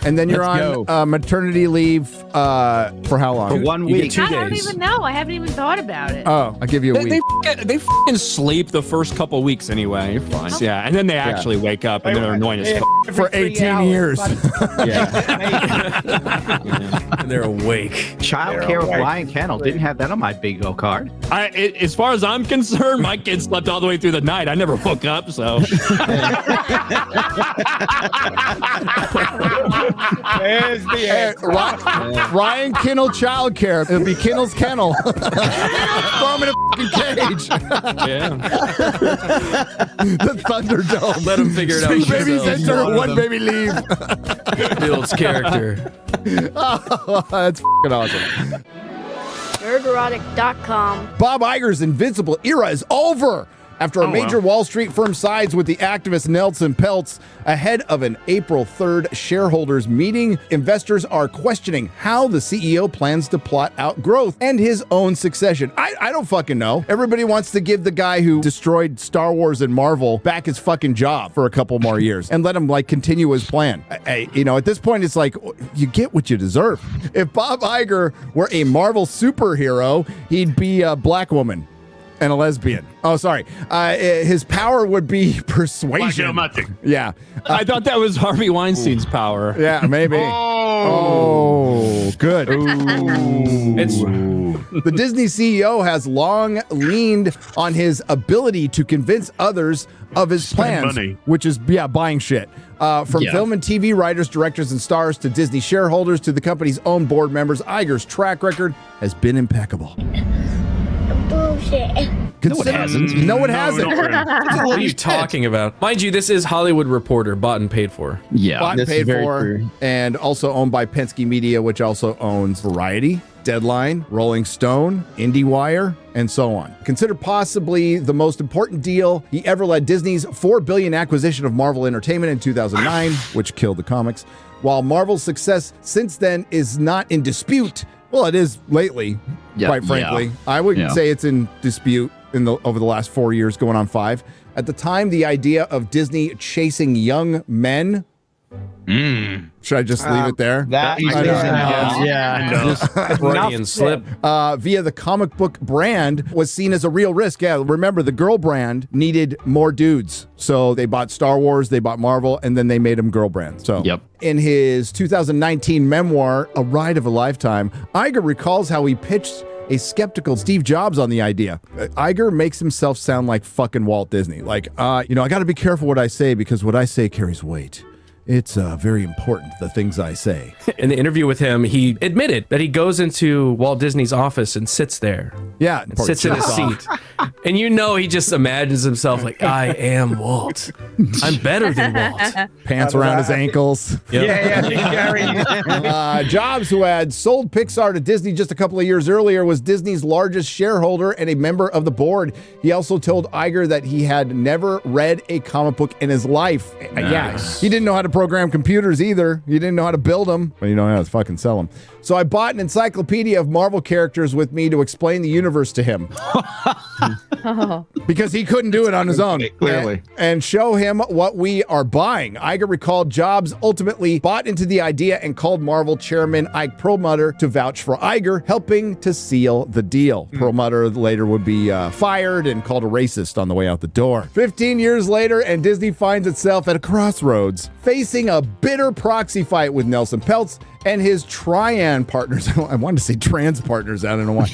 And then you're on maternity leave for how long? For 1 week. 2 days. I don't even know. I haven't even thought about it. Oh, I'll give you a week. They fucking sleep the first couple weeks anyway. You're fine. Yeah, and then they actually wake up and they're annoying as fuck. For 18 years. And they're awake. Child care with Lion Kennel. Didn't have that on my bingo card. As far as I'm concerned, my kids slept all the way through the night. I never woke up, so. There's the answer. Ryan Kennel childcare. It'll be Kennel's Kennel. Throw him in a fucking cage. Yeah. The Thunderdome. Let them figure it out. 3 babies enter, 1 baby leave. Builds character. Oh, that's fucking awesome. Nerdrotic.com. Bob Igers' Invincible Era is over after a major Wall Street firm sides with the activist Nelson Peltz ahead of an April 3rd shareholders meeting. Investors are questioning how the CEO plans to plot out growth and his own succession. I don't fucking know. Everybody wants to give the guy who destroyed Star Wars and Marvel back his fucking job for a couple more years and let him like continue his plan. At this point, it's like you get what you deserve. If Bob Iger were a Marvel superhero, he'd be a black woman and a lesbian. Oh, sorry. His power would be persuasion. Yeah. I thought that was Harvey Weinstein's power. Yeah, maybe. Oh, good. The Disney CEO has long leaned on his ability to convince others of his plans, which is, buying shit. From film and TV writers, directors, and stars to Disney shareholders to the company's own board members, Iger's track record has been impeccable. Bullshit. No, it hasn't. No, it hasn't. What are you talking about? Mind you, this is Hollywood Reporter, bought and paid for. Yeah, bought and paid for, and also owned by Penske Media, which also owns Variety, Deadline, Rolling Stone, IndieWire, and so on. Considered possibly the most important deal he ever led, Disney's $4 billion acquisition of Marvel Entertainment in 2009, which killed the comics. While Marvel's success since then is not in dispute, well, it is lately, quite frankly. I wouldn't say it's in dispute over the last 4 years, going on 5. At the time, the idea of Disney chasing young men. Should I just leave it there? Freudian slip. Via the comic book brand was seen as a real risk. Yeah, remember the girl brand needed more dudes. So they bought Star Wars, they bought Marvel, and then they made them girl brand. So in his 2019 memoir, A Ride of a Lifetime, Iger recalls how he pitched a skeptical Steve Jobs on the idea. Iger makes himself sound like fucking Walt Disney. Like, I got to be careful what I say because what I say carries weight. It's very important, the things I say. In the interview with him, he admitted that he goes into Walt Disney's office and sits there. Yeah. And sits in his seat. And he just imagines himself like, I am Walt. I'm better than Walt. Pants around his ankles. Jobs, who had sold Pixar to Disney just a couple of years earlier, was Disney's largest shareholder and a member of the board. He also told Iger that he had never read a comic book in his life. Nice. He didn't know how to program computers either. He didn't know how to build them, but you know how to fucking sell them. So I bought an encyclopedia of Marvel characters with me to explain the universe to him. Because he couldn't do it on his own. Clearly. And show him what we are buying. Iger recalled Jobs ultimately bought into the idea and called Marvel chairman Ike Pearlmutter to vouch for Iger, helping to seal the deal. Pearlmutter later would be fired and called a racist on the way out the door. 15 years later, and Disney finds itself at a crossroads, facing a bitter proxy fight with Nelson Peltz and his Trian partners. I wanted to say trans partners. I don't know why.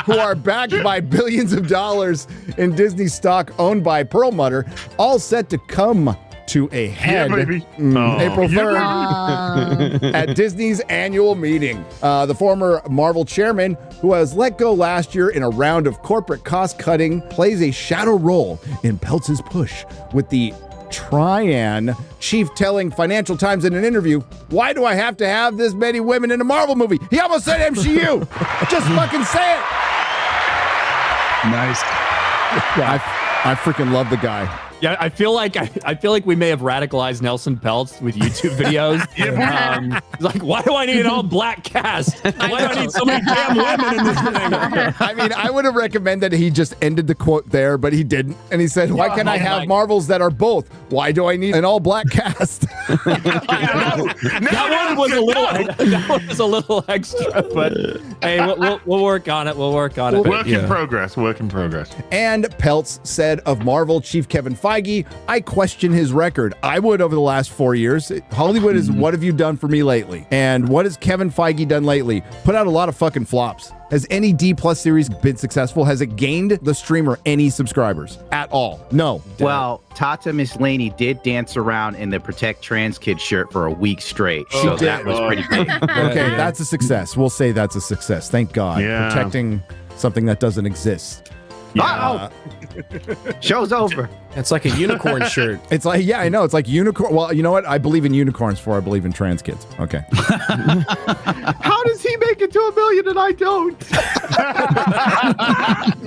Who are backed by billions of dollars in Disney stock owned by Pearlmutter, all set to come to a head April 3rd at Disney's annual meeting. The former Marvel chairman, who was let go last year in a round of corporate cost-cutting, plays a shadow role in Peltz's push with the Trian chief telling Financial Times in an interview, "Why do I have to have this many women in a Marvel movie?" He almost said MCU. Just fucking say it. Nice. I freaking love the guy. Yeah, I feel like we may have radicalized Nelson Peltz with YouTube videos. He's like, why do I need an all black cast? Why do I need so many damn women in this thing? I mean, I would have recommended he just ended the quote there, but he didn't. And he said, why can't I have Marvels that are both? Why do I need an all black cast? That one was a little extra, but hey, we'll work on it. We'll work on it. Work in progress. And Peltz said of Marvel chief Kevin Feige, I question his record. I would over the last 4 years. Hollywood is what have you done for me lately? And what has Kevin Feige done lately? Put out a lot of fucking flops. Has any D+ series been successful? Has it gained the streamer any subscribers at all? No. Well, Tata Miss Laney did dance around in the Protect Trans Kids shirt for a week straight. She So did. that was pretty big. Okay, that's a success. We'll say that's a success. Thank God. Yeah. Protecting something that doesn't exist. Uh-oh. Show's over. It's like a unicorn shirt. It's like, yeah, I know. It's like unicorn. Well, you know what? I believe in unicorns before I believe in trans kids. Okay. How does he make it to $1 million and I don't?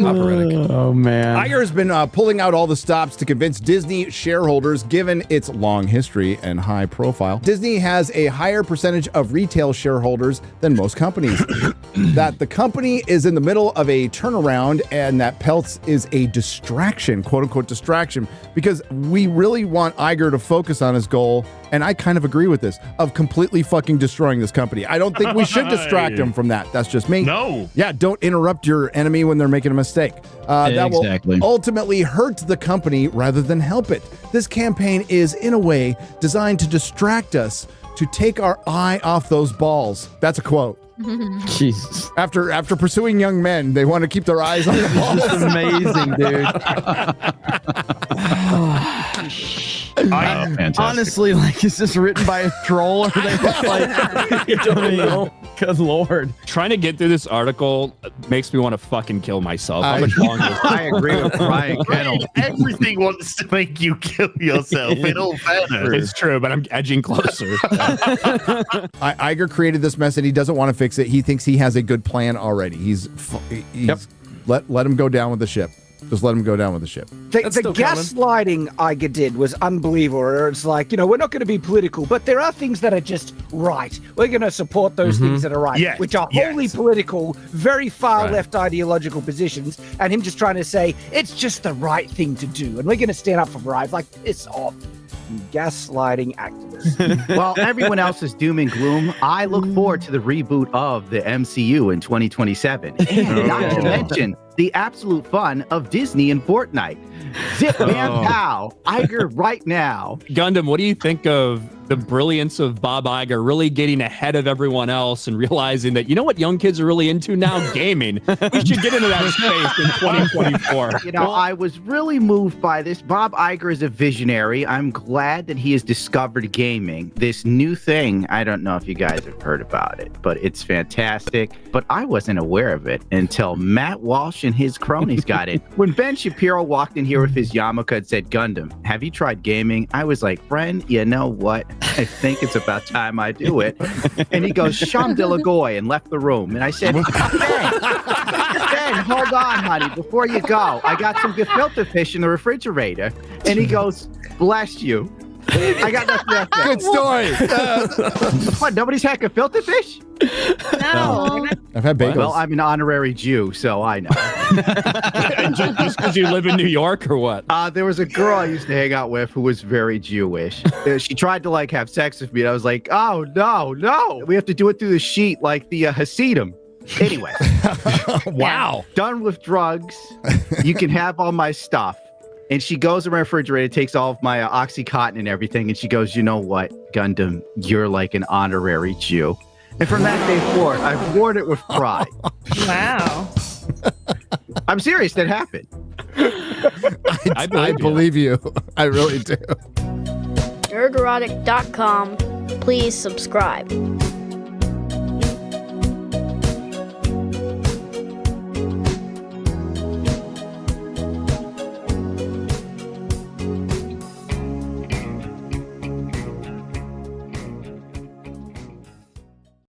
Operatic. Oh, man. Iger has been pulling out all the stops to convince Disney shareholders, given its long history and high profile. Disney has a higher percentage of retail shareholders than most companies. That the company is in the middle of a turnaround and that Peltz is a distraction, quote unquote distraction, because we really want Iger to focus on his goal. And I kind of agree with this, of completely fucking destroying this company. I don't think we should distract him from that. That's just me. No. Yeah, don't interrupt your enemy when they're making a mistake. That will ultimately hurt the company rather than help it. This campaign is, in a way, designed to distract us, to take our eye off those balls. That's a quote. Jesus. After pursuing young men, they want to keep their eyes on the balls. That's amazing, dude. Honestly, like, is this written by a troll or are they just like, you don't know? Good Lord. Trying to get through this article makes me want to fucking kill myself. How much longer? I agree with Ryan Kennel. Everything wants to make you kill yourself. In all fairness. It's true, but I'm edging closer. Iger created this mess and he doesn't want to fix it. He thinks he has a good plan already. He's let him go down with the ship. Just let him go down with the ship. The gaslighting Iger did was unbelievable. It's like, we're not going to be political, but there are things that are just right. We're going to support those things that are right, which are wholly political, very far left ideological positions, and him just trying to say, it's just the right thing to do, and we're going to stand up for right. Like, piss off. Gaslighting activists. Well, everyone else is doom and gloom. I look forward to the reboot of the MCU in 2027. And not to mention the absolute fun of Disney and Fortnite. Zip man pow. Iger right now. Gundam, what do you think of the brilliance of Bob Iger really getting ahead of everyone else and realizing that, you know what young kids are really into now? Gaming. We should get into that space in 2024. I was really moved by this. Bob Iger is a visionary. I'm glad that he has discovered gaming. This new thing, I don't know if you guys have heard about it, but it's fantastic. But I wasn't aware of it until Matt Walsh and his cronies got it. When Ben Shapiro walked in here with his yarmulke and said, Gundam, have you tried gaming? I was like, friend, you know what? I think it's about time I do it. And he goes, Sham de la Goy, and left the room. And I said, Ben, hold on, honey, before you go. I got some gefilte fish in the refrigerator. And he goes, bless you. I got nothing else. Good story. What, nobody's had gefilte fish? No. I've had bagels. Well, I'm an honorary Jew, so I know. Just because you live in New York or what? There was a girl I used to hang out with who was very Jewish. She tried to have sex with me, and I was like, oh, no. We have to do it through the sheet like the Hasidim. Anyway. Wow. Done with drugs. You can have all my stuff. And she goes in my refrigerator, takes all of my Oxycontin and everything, and she goes, you know what, Gundam, you're like an honorary Jew. And from that day forward, I've worn it with pride. Wow. I'm serious, that happened. I believe you. I really do. Nerdrotic.com. Please subscribe.